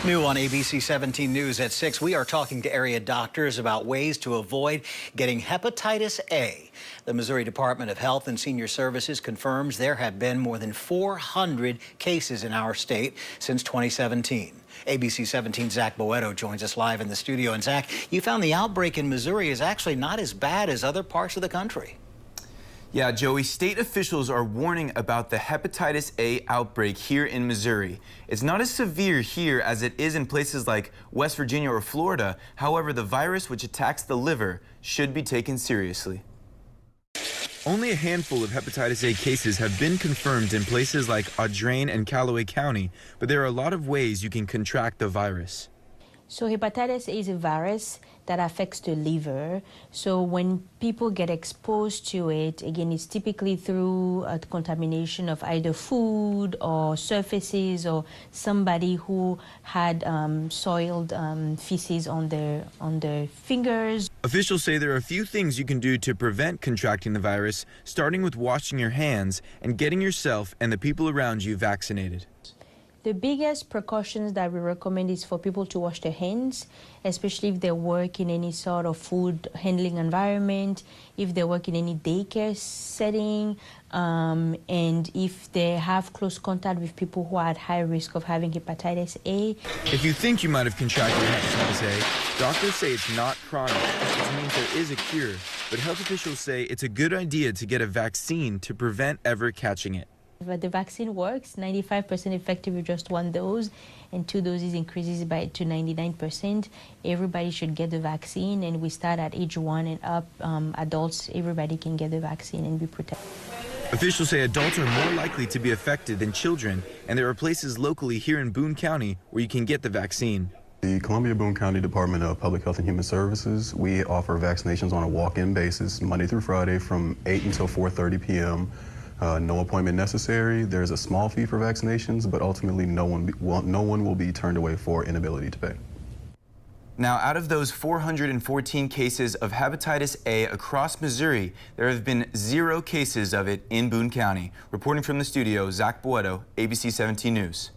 New on ABC 17 News at 6, we are talking to area doctors about ways to avoid getting hepatitis A. The Missouri Department of Health and Senior Services confirms there have been more than 400 cases in our state since 2017. ABC 17's Zach Boetto joins us live in the studio. And Zach, you found the outbreak in Missouri is actually not as bad as other parts of the country. Yeah, Joey, state officials are warning about the hepatitis A outbreak here in Missouri. It's not as severe here as it is in places like West Virginia or Florida. However, the virus, which attacks the liver, should be taken seriously. Only a handful of hepatitis A cases have been confirmed in places like Audrain and Callaway County, but there are a lot of ways you can contract the virus. So hepatitis A is a virus that affects the liver. So when people get exposed to it, again, it's typically through a contamination of either food or surfaces or somebody who had soiled feces on their fingers. Officials say there are a few things you can do to prevent contracting the virus, starting with washing your hands and getting yourself and the people around you vaccinated. The biggest precautions that we recommend is for people to wash their hands, especially if they work in any sort of food handling environment, if they work in any daycare setting, and if they have close contact with people who are at high risk of having hepatitis A. If you think you might have contracted hepatitis A, doctors say it's not chronic, which means there is a cure. But health officials say it's a good idea to get a vaccine to prevent ever catching it. But the vaccine works, 95% effective with just one dose, and 2 doses increases to 99%. Everybody should get the vaccine, and we start at age 1 and up. Adults, everybody can get the vaccine and be protected. Officials say adults are more likely to be affected than children, and there are places locally here in Boone County where you can get the vaccine. The Columbia-Boone County Department of Public Health and Human Services, we offer vaccinations on a walk-in basis, Monday through Friday from 8 until 4:30 p.m. No appointment necessary. There's a small fee for vaccinations, but ultimately no one will be turned away for inability to pay. Now, out of those 414 cases of hepatitis A across Missouri, there have been 0 cases of it in Boone County. Reporting from the studio, Zach Boetto, ABC 17 News.